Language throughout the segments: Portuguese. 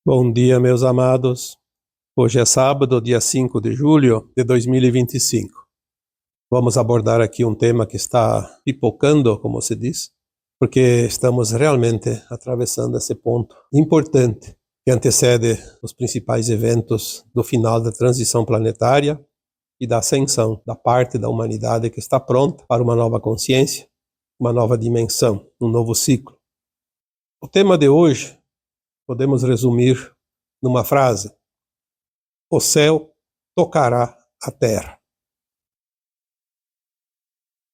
Bom dia, meus amados. Hoje é sábado, dia 5 de julho de 2025. Vamos abordar aqui um tema que está pipocando, como se diz, porque estamos realmente atravessando esse ponto importante que antecede os principais eventos do final da transição planetária e da ascensão da parte da humanidade que está pronta para uma nova consciência, uma nova dimensão, um novo ciclo. O tema de hoje podemos resumir numa frase: o céu tocará a terra.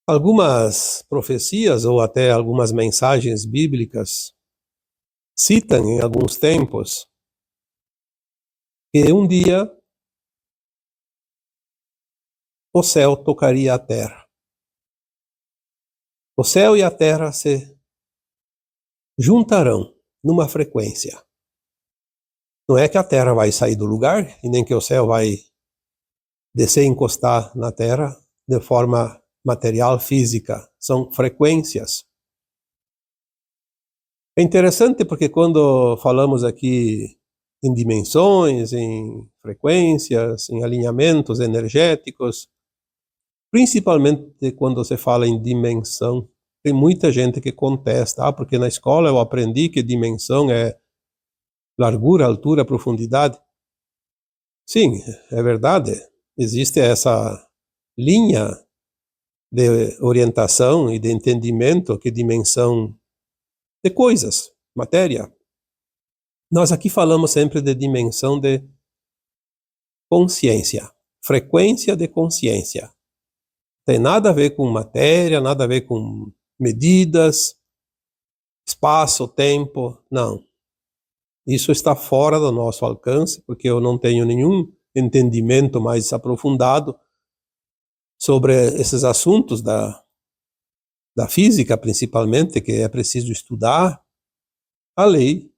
Algumas profecias ou até algumas mensagens bíblicas citam em alguns tempos que um dia o céu tocaria a terra. O céu e a terra se juntarão numa frequência. Não é que a terra vai sair do lugar e nem que o céu vai descer e encostar na terra de forma material, física. São frequências. É interessante porque quando falamos aqui em dimensões, em frequências, em alinhamentos energéticos, principalmente quando se fala em dimensão, tem muita gente que contesta, porque na escola eu aprendi que dimensão é largura, altura, profundidade. Sim, é verdade, existe essa linha de orientação e de entendimento que dimensão de coisas, matéria. Nós aqui falamos sempre de dimensão de consciência, frequência de consciência. Tem nada a ver com matéria, nada a ver com medidas, espaço, tempo, não. Isso está fora do nosso alcance, porque eu não tenho nenhum entendimento mais aprofundado sobre esses assuntos da física, principalmente, que é preciso estudar a lei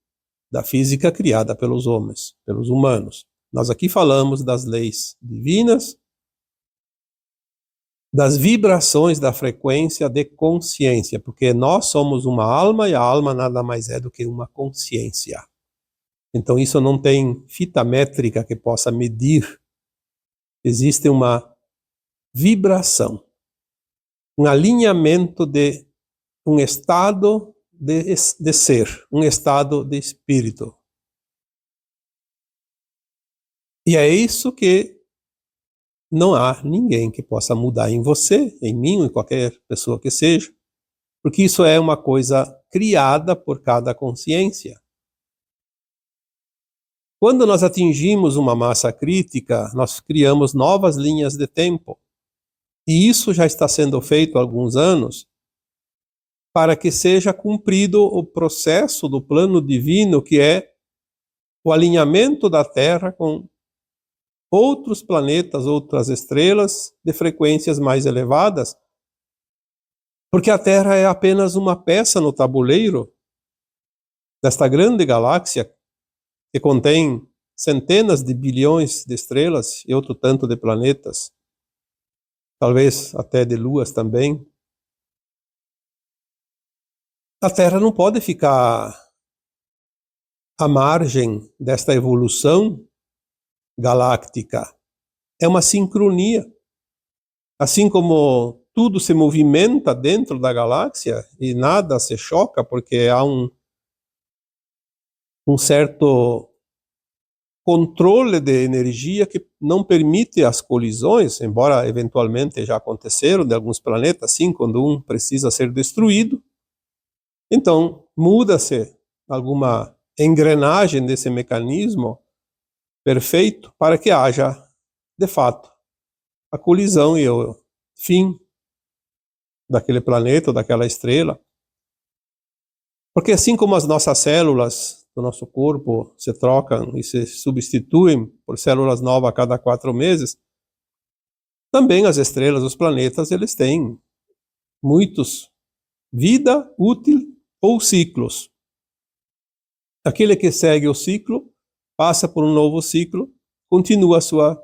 da física criada pelos homens, pelos humanos. Nós aqui falamos das leis divinas, das vibrações da frequência de consciência, porque nós somos uma alma e a alma nada mais é do que uma consciência. Então isso não tem fita métrica que possa medir. Existe uma vibração, um alinhamento de um estado de ser, um estado de espírito. E é isso que não há ninguém que possa mudar em você, em mim, ou em qualquer pessoa que seja, porque isso é uma coisa criada por cada consciência. Quando nós atingimos uma massa crítica, nós criamos novas linhas de tempo. E isso já está sendo feito há alguns anos para que seja cumprido o processo do plano divino, que é o alinhamento da Terra com outros planetas, outras estrelas de frequências mais elevadas, porque a Terra é apenas uma peça no tabuleiro desta grande galáxia que contém centenas de bilhões de estrelas e outro tanto de planetas, talvez até de luas também. A Terra não pode ficar à margem desta evolução galáctica. É uma sincronia. Assim como tudo se movimenta dentro da galáxia e nada se choca porque há um certo controle de energia que não permite as colisões, embora eventualmente já aconteceram de alguns planetas, assim, quando um precisa ser destruído. Então, muda-se alguma engrenagem desse mecanismo perfeito para que haja, de fato, a colisão e o fim daquele planeta ou daquela estrela. Porque assim como as nossas células do nosso corpo se trocam e se substituem por células novas a cada 4 meses, também as estrelas, os planetas, eles têm muitos vida útil ou ciclos. Aquele que segue o ciclo, passa por um novo ciclo, continua a sua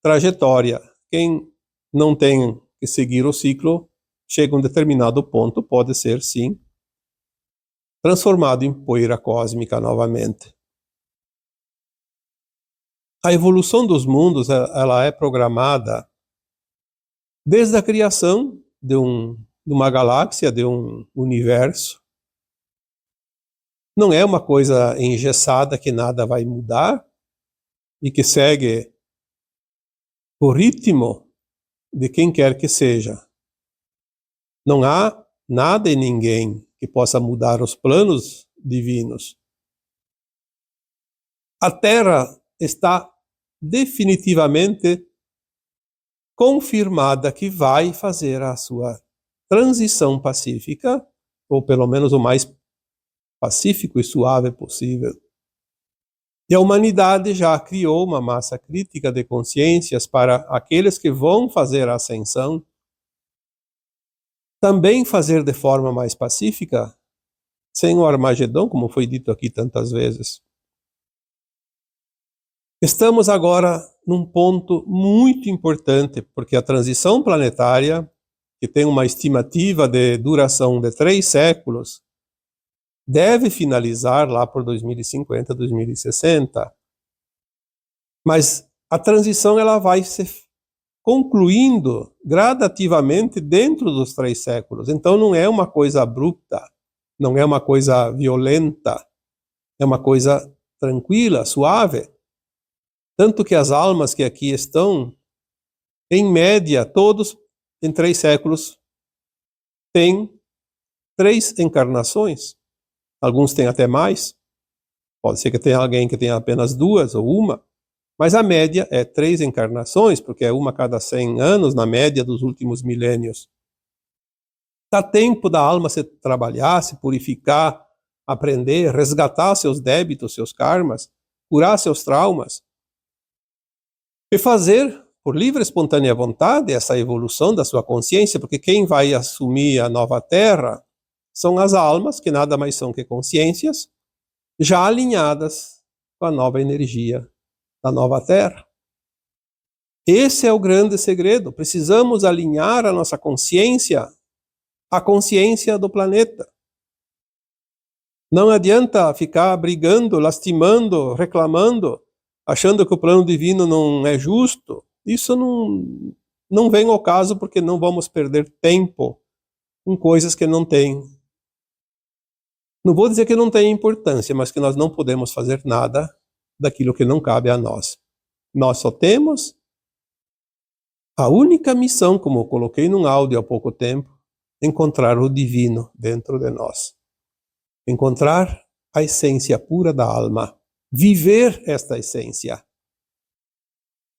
trajetória. Quem não tem que seguir o ciclo, chega a um determinado ponto, pode ser, sim, transformado em poeira cósmica novamente. A evolução dos mundos, ela é programada desde a criação de uma galáxia, de um universo. Não é uma coisa engessada que nada vai mudar e que segue o ritmo de quem quer que seja. Não há nada e ninguém que possa mudar os planos divinos. A Terra está definitivamente confirmada que vai fazer a sua transição pacífica, ou pelo menos o mais pacífico e suave possível. E a humanidade já criou uma massa crítica de consciências para aqueles que vão fazer a ascensão também fazer de forma mais pacífica, sem o Armagedon, como foi dito aqui tantas vezes. Estamos agora num ponto muito importante, porque a transição planetária, que tem uma estimativa de duração de 3 séculos, deve finalizar lá por 2050, 2060. Mas a transição ela vai se concluindo gradativamente dentro dos 3 séculos. Então não é uma coisa abrupta, não é uma coisa violenta, é uma coisa tranquila, suave. Tanto que as almas que aqui estão, em média, todos em 3 séculos, têm 3 encarnações. Alguns têm até mais. Pode ser que tenha alguém que tenha apenas 2 ou 1. Mas a média é 3 encarnações, porque é uma a cada 100 anos, na média dos últimos milênios. Dá tempo da alma se trabalhar, se purificar, aprender, resgatar seus débitos, seus karmas, curar seus traumas. E fazer, por livre e espontânea vontade, essa evolução da sua consciência, porque quem vai assumir a nova Terra são as almas, que nada mais são que consciências, já alinhadas com a nova energia da nova Terra. Esse é o grande segredo. Precisamos alinhar a nossa consciência à consciência do planeta. Não adianta ficar brigando, lastimando, reclamando, achando que o plano divino não é justo. Isso não vem ao caso, porque não vamos perder tempo com coisas que não têm. Não vou dizer que não tem importância, mas que nós não podemos fazer nada daquilo que não cabe a nós. Nós só temos a única missão, como eu coloquei num áudio há pouco tempo, encontrar o divino dentro de nós. Encontrar a essência pura da alma. Viver esta essência.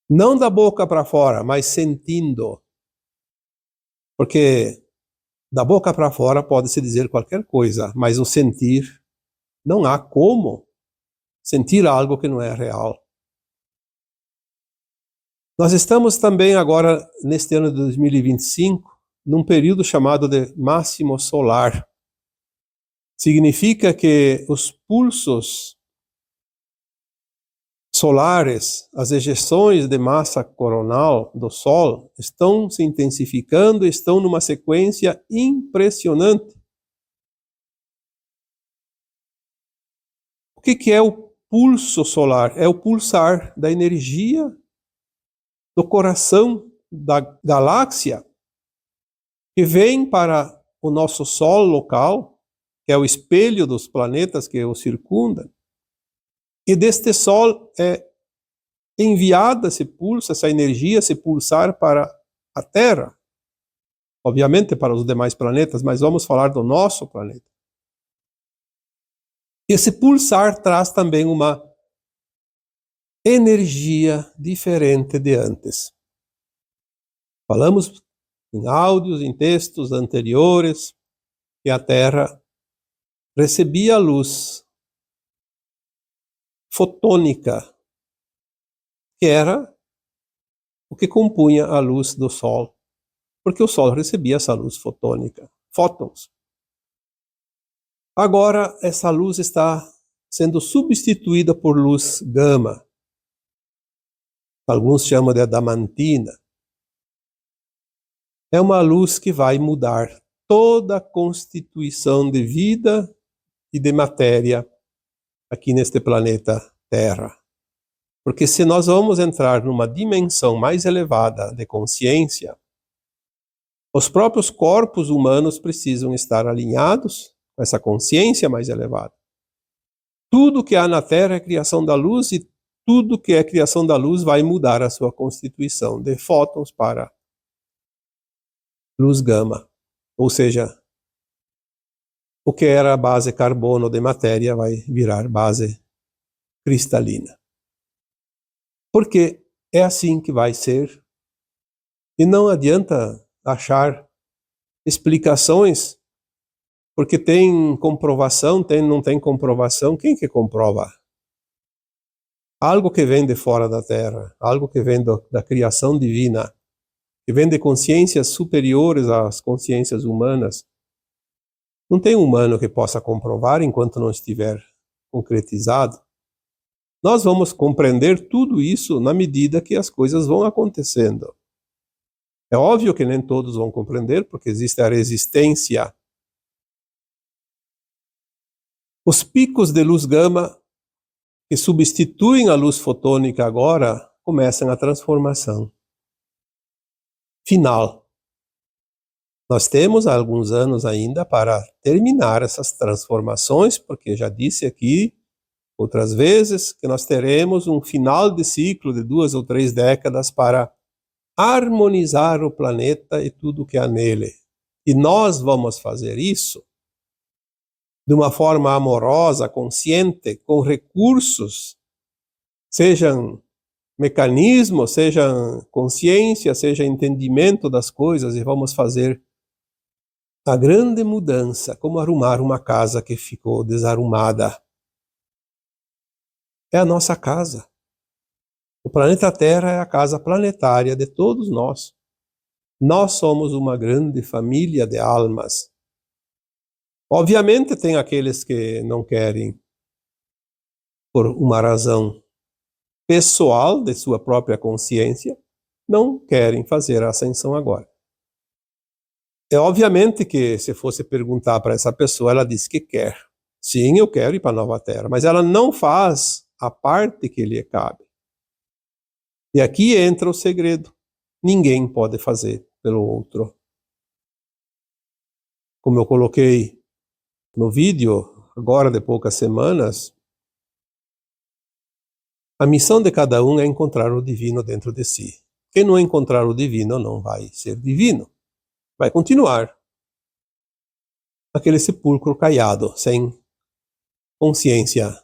Não da boca para fora, mas sentindo. Porque da boca para fora pode-se dizer qualquer coisa, mas o sentir, não há como sentir algo que não é real. Nós estamos também agora, neste ano de 2025, num período chamado de máximo solar. Significa que os pulsos solares, as ejeções de massa coronal do Sol, estão se intensificando, estão numa sequência impressionante. O que é o pulso solar? É o pulsar da energia do coração da galáxia que vem para o nosso Sol local, que é o espelho dos planetas que o circundam, e deste Sol é enviada esse pulso, essa energia, esse pulsar para a Terra, obviamente para os demais planetas, mas vamos falar do nosso planeta. Esse pulsar traz também uma energia diferente de antes. Falamos em áudios, em textos anteriores, que a Terra recebia a luz fotônica, que era o que compunha a luz do Sol, porque o Sol recebia essa luz fotônica, fótons. Agora, essa luz está sendo substituída por luz gama. Alguns chamam de adamantina. É uma luz que vai mudar toda a constituição de vida e de matéria aqui neste planeta Terra. Porque se nós vamos entrar numa dimensão mais elevada de consciência, os próprios corpos humanos precisam estar alinhados com essa consciência mais elevada. Tudo que há na Terra é criação da luz e tudo que é criação da luz vai mudar a sua constituição de fótons para luz gama. Ou seja, o que era a base carbono de matéria vai virar base cristalina. Porque é assim que vai ser. E não adianta achar explicações, porque tem comprovação, não tem comprovação. Quem que comprova? Algo que vem de fora da Terra, algo que vem da criação divina, que vem de consciências superiores às consciências humanas. Não tem humano que possa comprovar enquanto não estiver concretizado. Nós vamos compreender tudo isso na medida que as coisas vão acontecendo. É óbvio que nem todos vão compreender, porque existe a resistência. Os picos de luz gama que substituem a luz fotônica agora começam a transformação final. Nós temos alguns anos ainda para terminar essas transformações, porque já disse aqui outras vezes que nós teremos um final de ciclo de 2 ou 3 décadas para harmonizar o planeta e tudo que há nele. E nós vamos fazer isso de uma forma amorosa, consciente, com recursos, sejam mecanismos, sejam consciência, seja entendimento das coisas, e vamos fazer a grande mudança, como arrumar uma casa que ficou desarrumada. É a nossa casa. O planeta Terra é a casa planetária de todos nós. Nós somos uma grande família de almas. Obviamente tem aqueles que não querem, por uma razão pessoal de sua própria consciência, não querem fazer a ascensão agora. É obviamente que se fosse perguntar para essa pessoa, ela diz que quer. Sim, eu quero ir para a Nova Terra, mas ela não faz a parte que lhe cabe. E aqui entra o segredo. Ninguém pode fazer pelo outro. Como eu coloquei no vídeo, agora de poucas semanas, a missão de cada um é encontrar o divino dentro de si. Quem não encontrar o divino não vai ser divino. Vai continuar aquele sepulcro caiado, sem consciência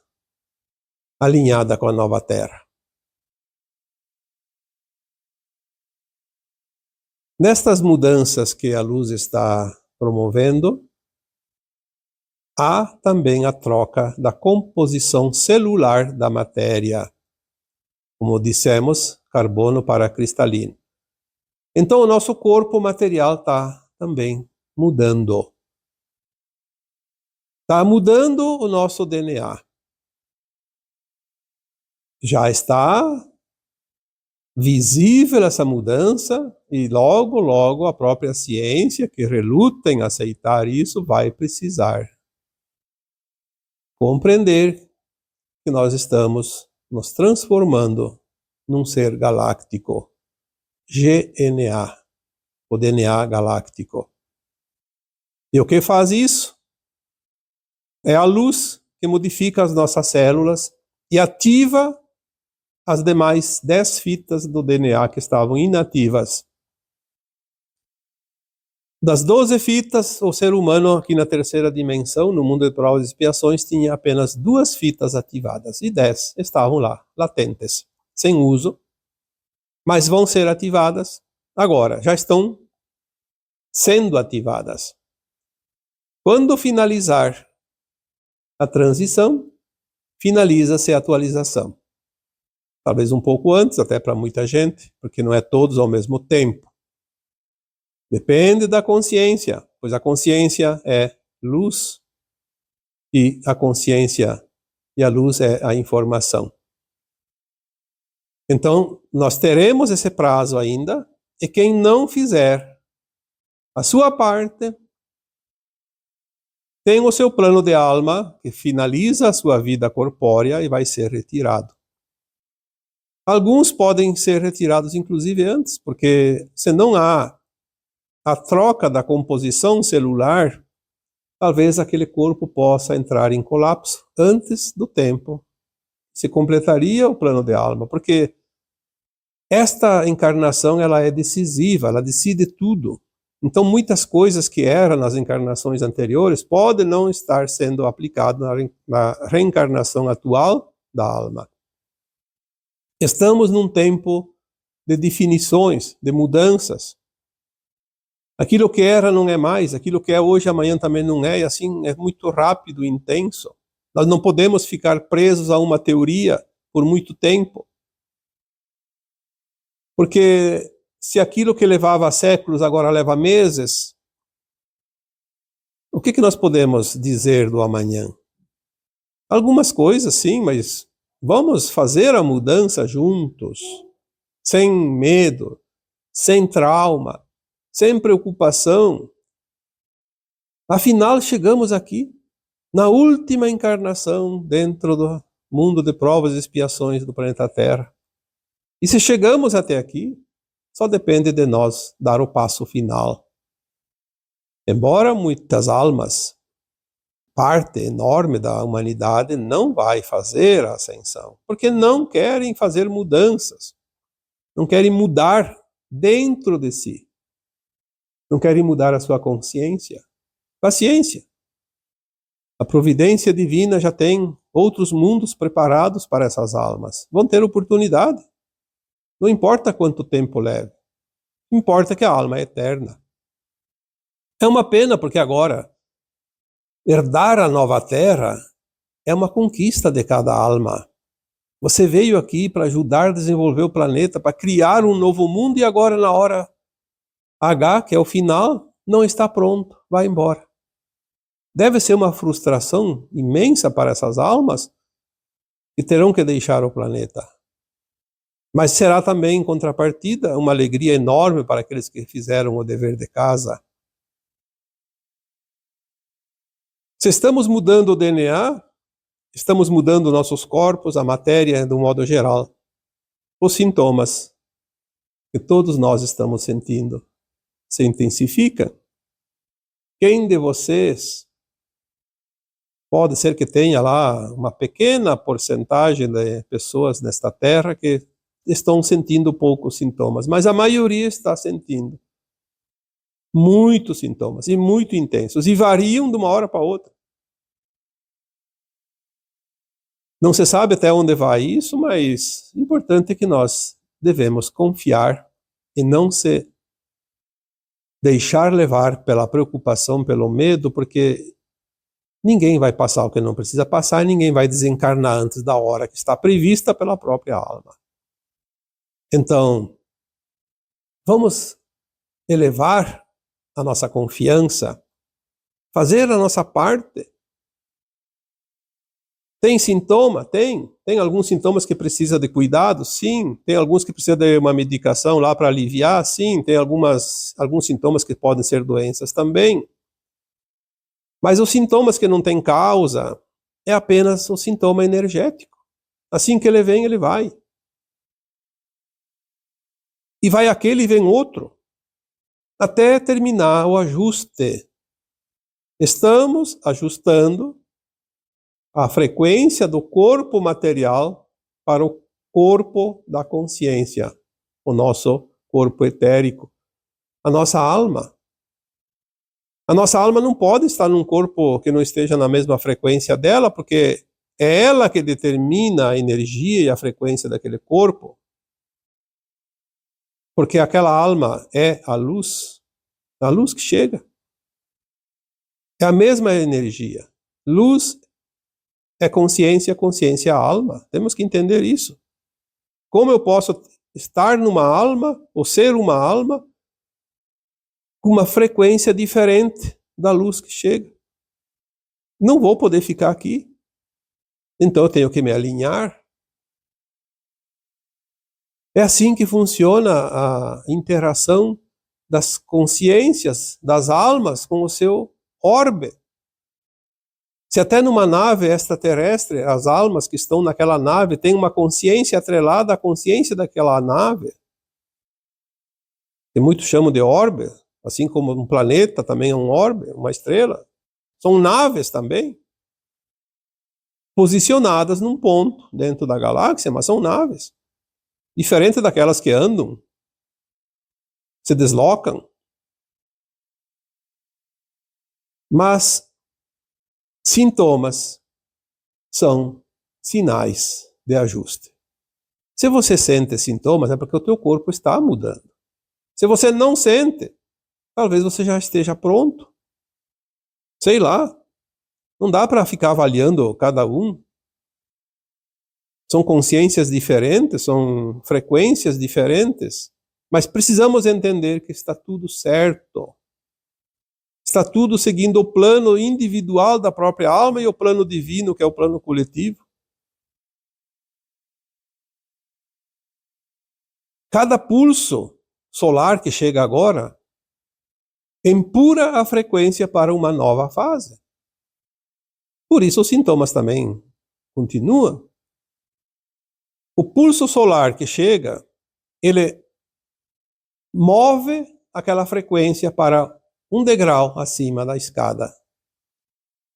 alinhada com a nova terra. Nestas mudanças que a luz está promovendo, há também a troca da composição celular da matéria. Como dissemos, carbono para cristalino. Então o nosso corpo material está também mudando. Está mudando o nosso DNA. Já está visível essa mudança e logo, logo a própria ciência, que reluta em aceitar isso, vai precisar compreender que nós estamos nos transformando num ser galáctico, GNA, o DNA galáctico. E o que faz isso? É a luz que modifica as nossas células e ativa as demais 10 fitas do DNA que estavam inativas. Das 12 fitas, o ser humano aqui na terceira dimensão, no mundo de provas e expiações, tinha apenas 2 fitas ativadas e 10 estavam lá, latentes, sem uso, mas vão ser ativadas agora, já estão sendo ativadas. Quando finalizar a transição, finaliza-se a atualização. Talvez um pouco antes, até para muita gente, porque não é todos ao mesmo tempo. Depende da consciência, pois a consciência é luz e a consciência e a luz é a informação. Então, nós teremos esse prazo ainda, e quem não fizer a sua parte, tem o seu plano de alma, que finaliza a sua vida corpórea e vai ser retirado. Alguns podem ser retirados, inclusive, antes, porque se não há a troca da composição celular, talvez aquele corpo possa entrar em colapso antes do tempo. Se completaria o plano de alma, porque esta encarnação ela é decisiva, ela decide tudo. Então, muitas coisas que eram nas encarnações anteriores podem não estar sendo aplicadas na reencarnação atual da alma. Estamos num tempo de definições, de mudanças. Aquilo que era não é mais, aquilo que é hoje, amanhã também não é, e assim é muito rápido e intenso. Nós não podemos ficar presos a uma teoria por muito tempo. Porque se aquilo que levava séculos agora leva meses, o que nós podemos dizer do amanhã? Algumas coisas, sim, mas vamos fazer a mudança juntos, sem medo, sem trauma, sem preocupação. Afinal, chegamos aqui, na última encarnação dentro do mundo de provas e expiações do planeta Terra. E se chegamos até aqui, só depende de nós dar o passo final. Embora muitas almas, parte enorme da humanidade, não vai fazer a ascensão, porque não querem fazer mudanças, não querem mudar dentro de si, não querem mudar a sua consciência. Paciência. A providência divina já tem outros mundos preparados para essas almas. Vão ter oportunidade. Não importa quanto tempo leve. Importa que a alma é eterna. É uma pena porque agora herdar a nova terra é uma conquista de cada alma. Você veio aqui para ajudar a desenvolver o planeta, para criar um novo mundo e agora na hora H, que é o final, não está pronto, vai embora. Deve ser uma frustração imensa para essas almas que terão que deixar o planeta. Mas será também, em contrapartida, uma alegria enorme para aqueles que fizeram o dever de casa. Se estamos mudando o DNA, estamos mudando nossos corpos, a matéria de um modo geral. Os sintomas que todos nós estamos sentindo se intensificam. Quem de vocês pode ser que tenha lá uma pequena porcentagem de pessoas nesta terra que estão sentindo poucos sintomas, mas a maioria está sentindo muitos sintomas e muito intensos e variam de uma hora para outra. Não se sabe até onde vai isso, mas o importante é que nós devemos confiar e não se deixar levar pela preocupação, pelo medo, porque ninguém vai passar o que não precisa passar e ninguém vai desencarnar antes da hora que está prevista pela própria alma. Então, vamos elevar a nossa confiança, fazer a nossa parte. Tem sintoma? Tem. Tem alguns sintomas que precisa de cuidado? Sim. Tem alguns que precisa de uma medicação lá para aliviar? Sim. Tem alguns sintomas que podem ser doenças também. Mas os sintomas que não têm causa é apenas um sintoma energético. Assim que ele vem, ele vai. E vai aquele e vem outro, até terminar o ajuste. Estamos ajustando a frequência do corpo material para o corpo da consciência, o nosso corpo etérico, a nossa alma. A nossa alma não pode estar num corpo que não esteja na mesma frequência dela, porque é ela que determina a energia e a frequência daquele corpo. Porque aquela alma é a luz que chega. É a mesma energia. Luz é consciência, consciência é a alma. Temos que entender isso. Como eu posso estar numa alma, ou ser uma alma, com uma frequência diferente da luz que chega? Não vou poder ficar aqui. Então eu tenho que me alinhar. É assim que funciona a interação das consciências, das almas com o seu orbe. Se até numa nave extraterrestre, as almas que estão naquela nave têm uma consciência atrelada à consciência daquela nave, que muitos chamam de orbe, assim como um planeta também é um orbe, uma estrela, são naves também, posicionadas num ponto dentro da galáxia, mas são naves, diferente daquelas que andam, se deslocam. Mas sintomas são sinais de ajuste. Se você sente sintomas, é porque o teu corpo está mudando. Se você não sente, talvez você já esteja pronto. Sei lá. Não dá para ficar avaliando cada um. São consciências diferentes, são frequências diferentes. Mas precisamos entender que está tudo certo. Está tudo seguindo o plano individual da própria alma e o plano divino, que é o plano coletivo. Cada pulso solar que chega agora empurra a frequência para uma nova fase. Por isso os sintomas também continuam. O pulso solar que chega, ele move aquela frequência para um degrau acima da escada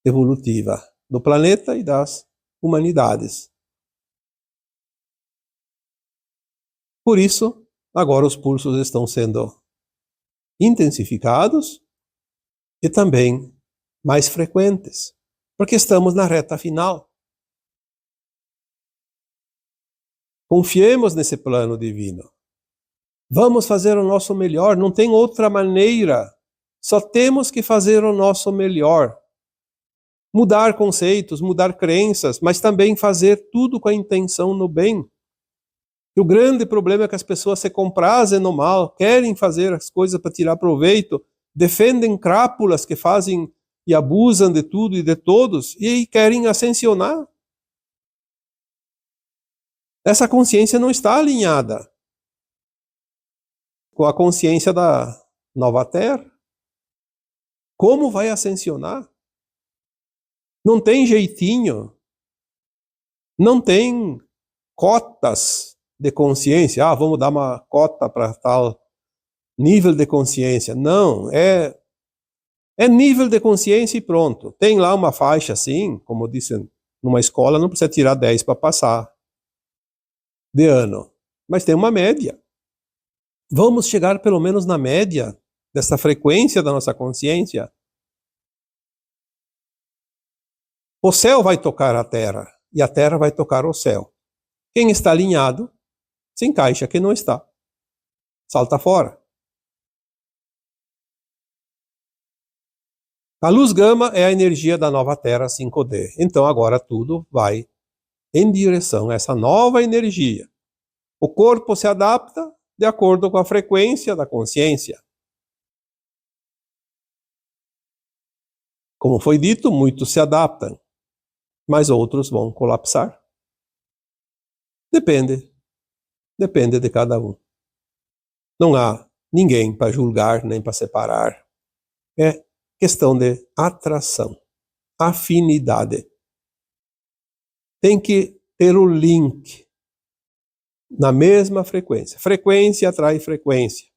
evolutiva do planeta e das humanidades. Por isso, agora os pulsos estão sendo intensificados e também mais frequentes, porque estamos na reta final. Confiemos nesse plano divino. Vamos fazer o nosso melhor, não tem outra maneira. Só temos que fazer o nosso melhor. Mudar conceitos, mudar crenças, mas também fazer tudo com a intenção no bem. E o grande problema é que as pessoas se comprazem no mal, querem fazer as coisas para tirar proveito, defendem crápulas que fazem e abusam de tudo e de todos, e aí querem ascensionar. Essa consciência não está alinhada com a consciência da nova Terra. Como vai ascensionar? Não tem jeitinho. Não tem cotas de consciência. Ah, vamos dar uma cota para tal nível de consciência. Não, é nível de consciência e pronto. Tem lá uma faixa assim, como disse numa escola, não precisa tirar 10 para passar de ano. Mas tem uma média. Vamos chegar pelo menos na média dessa frequência da nossa consciência. O céu vai tocar a terra e a terra vai tocar o céu. Quem está alinhado se encaixa, quem não está salta fora. A luz gama é a energia da nova Terra 5D. Então agora tudo vai em direção a essa nova energia. O corpo se adapta de acordo com a frequência da consciência. Como foi dito, muitos se adaptam, mas outros vão colapsar. Depende de cada um. Não há ninguém para julgar nem para separar. É questão de atração, afinidade. Tem que ter o link na mesma frequência. Frequência atrai frequência.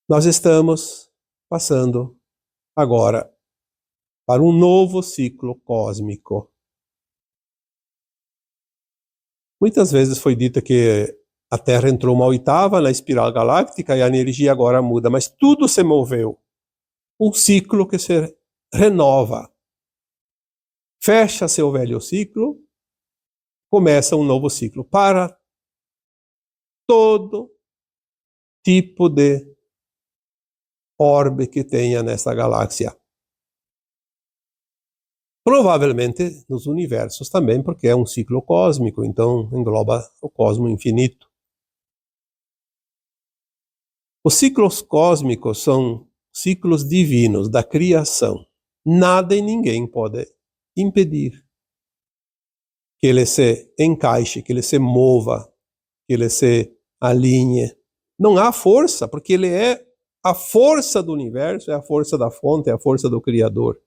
Nós estamos passando agora para um novo ciclo cósmico. Muitas vezes foi dito que a Terra entrou uma oitava na espiral galáctica e a energia agora muda, mas tudo se moveu. Um ciclo que se renova. Fecha seu velho ciclo, começa um novo ciclo para todo tipo de orbe que tenha nessa galáxia. Provavelmente nos universos também, porque é um ciclo cósmico, então engloba o cosmo infinito. Os ciclos cósmicos são ciclos divinos da criação. Nada e ninguém pode impedir que ele se encaixe, que ele se mova, que ele se alinhe. Não há força, porque ele é A força do universo é a força da fonte, é a força do Criador.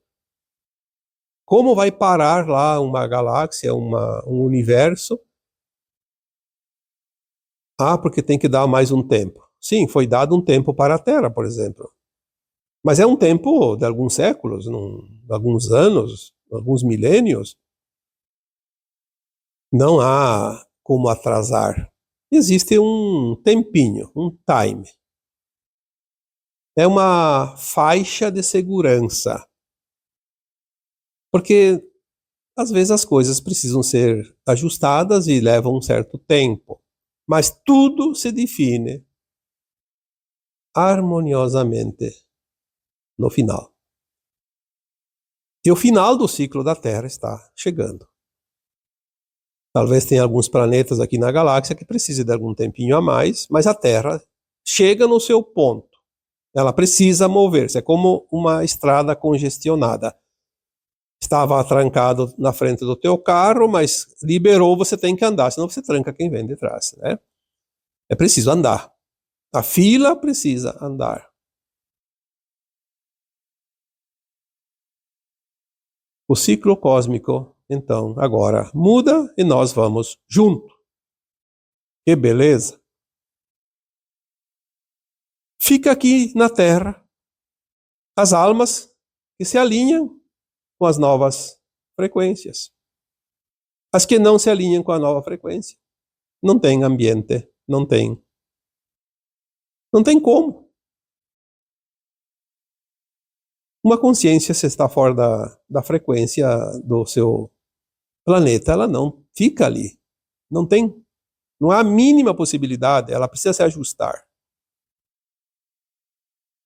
Como vai parar lá uma galáxia, um universo? Ah, porque tem que dar mais um tempo. Sim, foi dado um tempo para a Terra, por exemplo. Mas é um tempo de alguns séculos, de alguns anos, alguns milênios. Não há como atrasar. Existe um tempinho, um time. É uma faixa de segurança. Porque às vezes as coisas precisam ser ajustadas e levam um certo tempo. Mas tudo se define harmoniosamente no final. E o final do ciclo da Terra está chegando. Talvez tenha alguns planetas aqui na galáxia que precisem de algum tempinho a mais, mas a Terra chega no seu ponto. Ela precisa mover-se. É como uma estrada congestionada. Estava trancado na frente do teu carro, mas liberou, você tem que andar, senão você tranca quem vem de trás, né? É preciso andar. A fila precisa andar. O ciclo cósmico, então, agora muda e nós vamos junto. Que beleza! Fica aqui na Terra as almas que se alinham com as novas frequências. As que não se alinham com a nova frequência não tem ambiente, não tem como. Uma consciência, se está fora da frequência do seu planeta, ela não fica ali. Não há a mínima possibilidade, ela precisa se ajustar.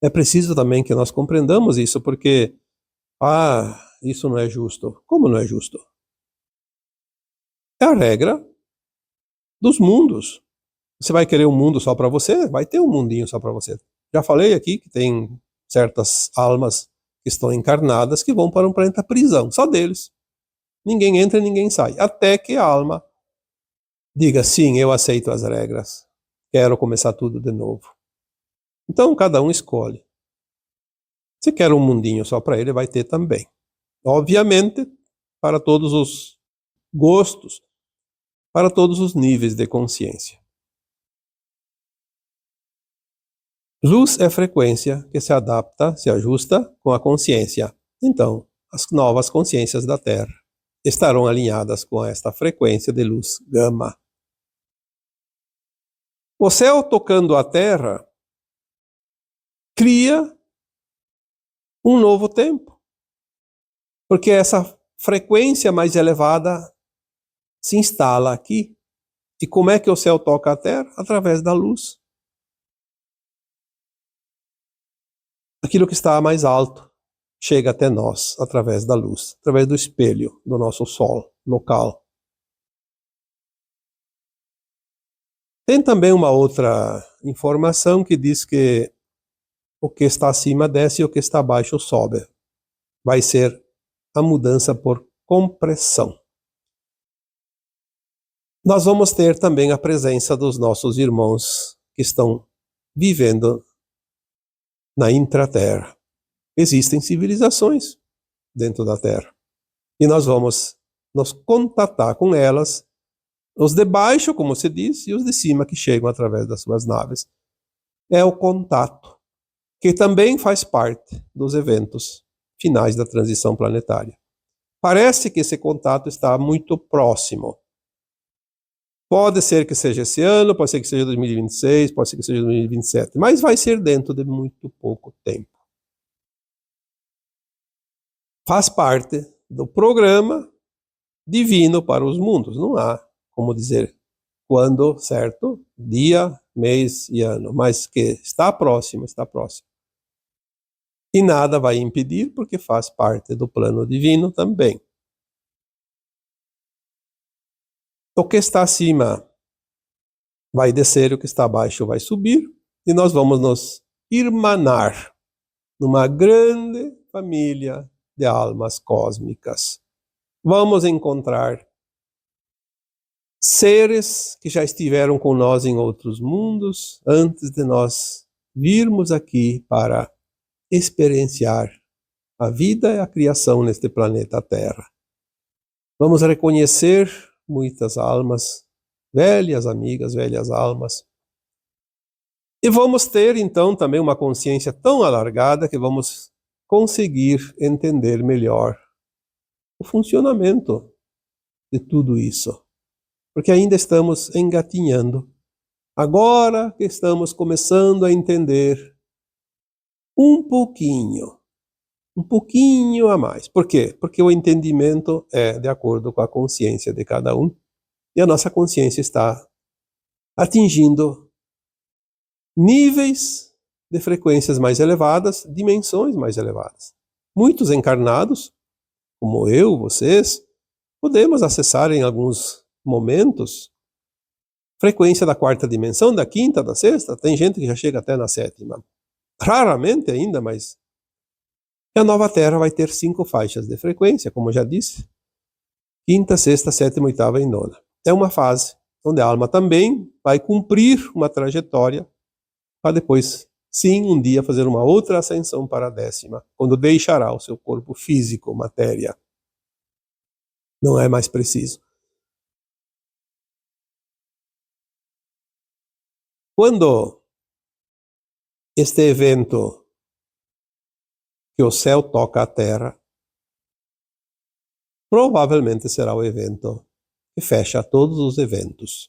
É preciso também que nós compreendamos isso, porque, isso não é justo. Como não é justo? É a regra dos mundos. Você vai querer um mundo só para você? Vai ter um mundinho só para você. Já falei aqui que tem certas almas que estão encarnadas que vão para um planeta prisão, só deles. Ninguém entra e ninguém sai. Até que a alma diga, sim, eu aceito as regras. Quero começar tudo de novo. Então, cada um escolhe. Se quer um mundinho só para ele, vai ter também. Obviamente, para todos os gostos, para todos os níveis de consciência. Luz é frequência que se adapta, se ajusta com a consciência. Então, as novas consciências da Terra estarão alinhadas com esta frequência de luz gama. O céu tocando a Terra cria um novo tempo, porque essa frequência mais elevada se instala aqui. E como é que o céu toca a Terra? Através da luz. Aquilo que está mais alto chega até nós através da luz, através do espelho do nosso Sol local. Tem também uma outra informação que diz que o que está acima desce e o que está abaixo sobe. Vai ser a mudança por compressão. Nós vamos ter também a presença dos nossos irmãos que estão vivendo na intraterra. Existem civilizações dentro da Terra. E nós vamos nos contatar com elas, os de baixo, como se diz, e os de cima que chegam através das suas naves. É o contato, que também faz parte dos eventos finais da transição planetária. Parece que esse contato está muito próximo. Pode ser que seja esse ano, pode ser que seja 2026, pode ser que seja 2027, mas vai ser dentro de muito pouco tempo. Faz parte do programa divino para os mundos. Não há como dizer quando, certo? Dia, mês e ano, mas que está próximo, está próximo. E nada vai impedir, porque faz parte do plano divino também. O que está acima vai descer, o que está abaixo vai subir, e nós vamos nos irmanar numa grande família de almas cósmicas. Vamos encontrar seres que já estiveram com nós em outros mundos, antes de nós virmos aqui para experienciar a vida e a criação neste planeta Terra. Vamos reconhecer muitas almas, velhas amigas, velhas almas, e vamos ter então também uma consciência tão alargada que vamos conseguir entender melhor o funcionamento de tudo isso, porque ainda estamos engatinhando. Agora que estamos começando a entender um pouquinho a mais. Por quê? Porque o entendimento é de acordo com a consciência de cada um, e a nossa consciência está atingindo níveis de frequências mais elevadas, dimensões mais elevadas. Muitos encarnados, como eu, vocês, podemos acessar em alguns momentos frequência da quarta dimensão, da quinta, da sexta. Tem gente que já chega até na sétima. Raramente ainda, mas a nova Terra vai ter 5 faixas de frequência, como eu já disse. Quinta, sexta, sétima, oitava e nona. É uma fase onde a alma também vai cumprir uma trajetória para depois, sim, um dia fazer uma outra ascensão para a 10ª, quando deixará o seu corpo físico, matéria. Não é mais preciso. Quando este evento que o céu toca a terra, provavelmente será o evento que fecha todos os eventos.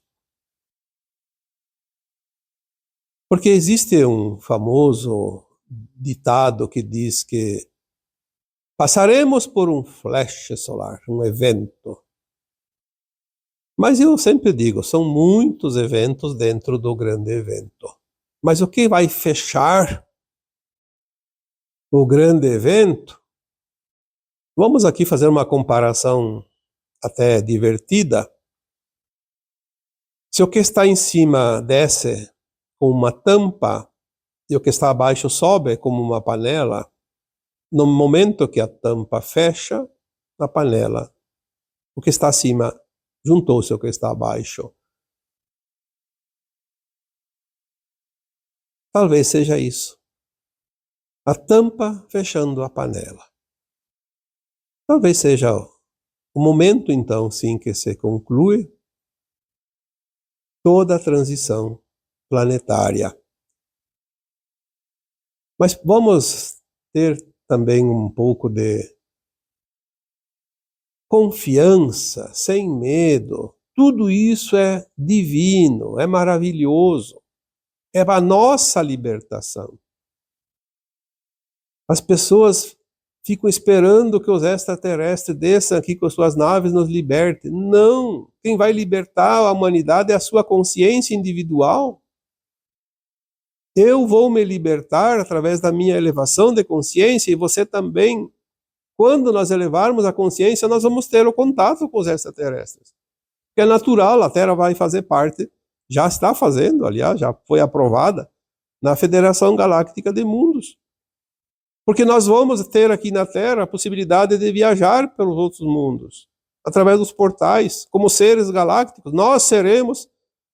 Porque existe um famoso ditado que diz que passaremos por um flash solar, um evento. Mas eu sempre digo, são muitos eventos dentro do grande evento. Mas o que vai fechar o grande evento? Vamos aqui fazer uma comparação até divertida. Se o que está em cima desce com uma tampa e o que está abaixo sobe como uma panela, no momento que a tampa fecha, a panela, o que está acima juntou-se ao que está abaixo. Talvez seja isso. A tampa fechando a panela. Talvez seja o momento, então, sim, que se conclui toda a transição planetária. Mas vamos ter também um pouco de confiança, sem medo. Tudo isso é divino, é maravilhoso. É a nossa libertação. As pessoas ficam esperando que os extraterrestres desçam aqui com suas naves e nos libertem. Não! Quem vai libertar a humanidade é a sua consciência individual. Eu vou me libertar através da minha elevação de consciência e você também. Quando nós elevarmos a consciência, nós vamos ter o contato com os extraterrestres. Que é natural, a Terra vai fazer parte, já está fazendo, aliás, já foi aprovada na Federação Galáctica de Mundos. Porque nós vamos ter aqui na Terra a possibilidade de viajar pelos outros mundos, através dos portais, como seres galácticos. Nós seremos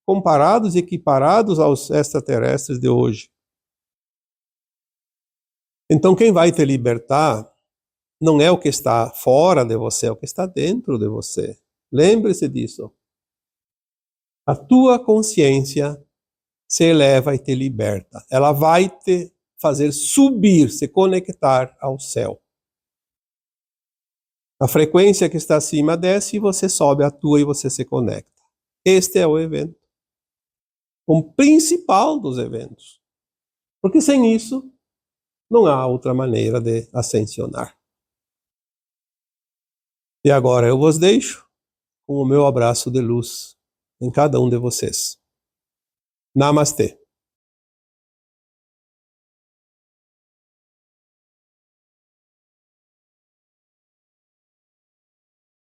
comparados e equiparados aos extraterrestres de hoje. Então, quem vai te libertar não é o que está fora de você, é o que está dentro de você. Lembre-se disso. A tua consciência se eleva e te liberta. Ela vai te fazer subir, se conectar ao céu. A frequência que está acima desce e você sobe a tua e você se conecta. Este é o evento. O principal dos eventos. Porque sem isso, não há outra maneira de ascensionar. E agora eu vos deixo com o meu abraço de luz em cada um de vocês. Namastê.